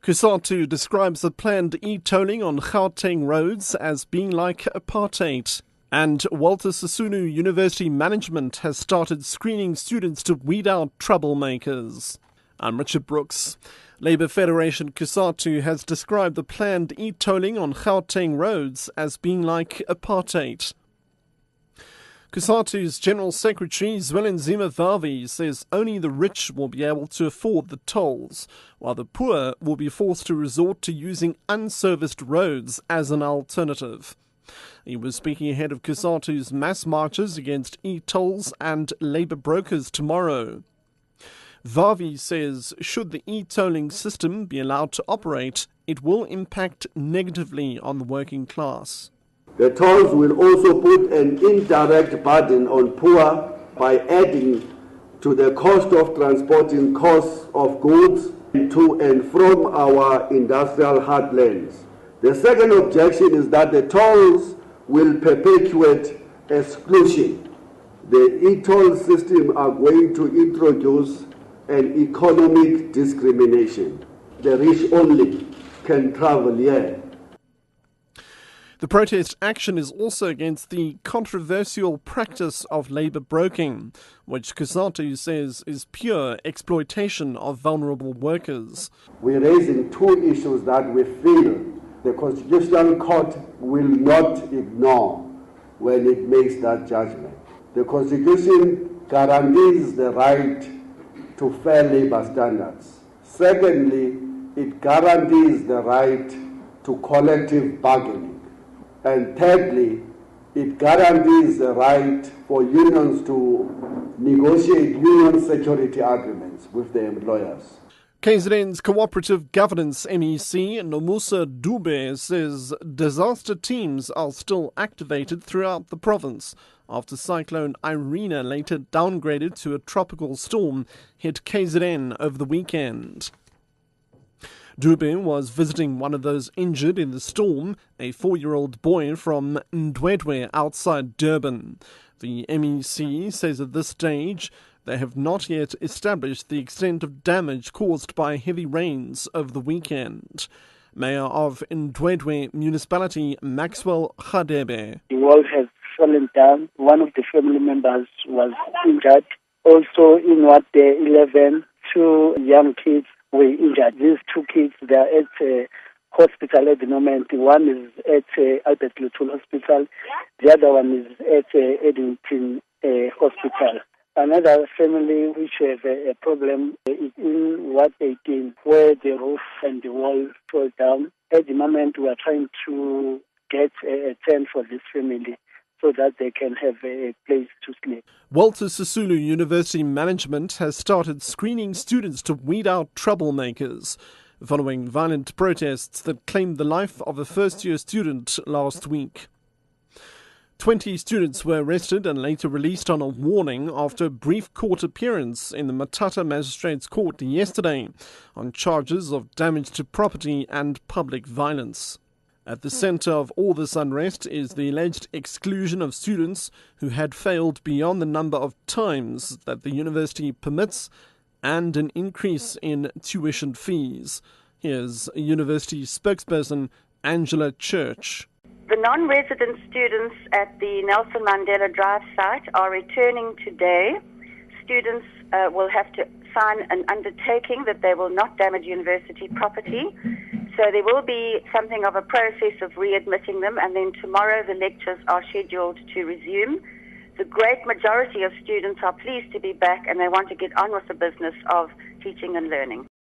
COSATU describes the planned e-tolling on Gauteng roads as being like apartheid. And Walter Sisulu University Management has started screening students to weed out troublemakers. I'm Richard Brooks. Labour Federation COSATU has described the planned e-tolling on Gauteng roads as being like apartheid. COSATU's General Secretary Zwelenzima Vavi says only the rich will be able to afford the tolls, while the poor will be forced to resort to using unserviced roads as an alternative. He was speaking ahead of COSATU's mass marches against e-tolls and labour brokers tomorrow. Vavi says should the e-tolling system be allowed to operate, it will impact negatively on the working class. The tolls will also put an indirect burden on poor by adding to the cost of transporting costs of goods to and from our industrial heartlands. The second objection is that the tolls will perpetuate exclusion. The e-toll system are going to introduce an economic discrimination. The rich only can travel here. The protest action is also against the controversial practice of labour broking, which COSATU says is pure exploitation of vulnerable workers. We're raising two issues that we feel the Constitutional Court will not ignore when it makes that judgment. The Constitution guarantees the right to fair labour standards. Secondly, it guarantees the right to collective bargaining. And thirdly, it guarantees the right for unions to negotiate union security agreements with their employers. KZN's Cooperative Governance MEC Nomusa Dube says disaster teams are still activated throughout the province after Cyclone Irene, later downgraded to a tropical storm, hit KZN over the weekend. Dube was visiting one of those injured in the storm, a 4-year-old boy from Ndwedwe outside Durban. The MEC says at this stage they have not yet established the extent of damage caused by heavy rains over the weekend. Mayor of Ndwedwe Municipality, Maxwell Khadebe. The wall has fallen down. One of the family members was injured. Also in Ward 11, 2 young kids were injured. These 2 kids, they are at a hospital at the moment. One is at Albert Lutul Hospital. The other one is at Eddington Hospital. Another family which have a problem is in Ward 18, where the roof and the wall fell down. At the moment, we are trying to get a tent for this family so that they can have a place to sleep. Walter Sisulu University Management has started screening students to weed out troublemakers, following violent protests that claimed the life of a first-year student last week. 20 students were arrested and later released on a warning after a brief court appearance in the Matata Magistrates Court yesterday on charges of damage to property and public violence. At the centre of all this unrest is the alleged exclusion of students who had failed beyond the number of times that the university permits and an increase in tuition fees. Here's university spokesperson Angela Church. The non-resident students at the Nelson Mandela Drive site are returning today. Students will have to sign an undertaking that they will not damage university property. So there will be something of a process of readmitting them, and then tomorrow the lectures are scheduled to resume. The great majority of students are pleased to be back and they want to get on with the business of teaching and learning.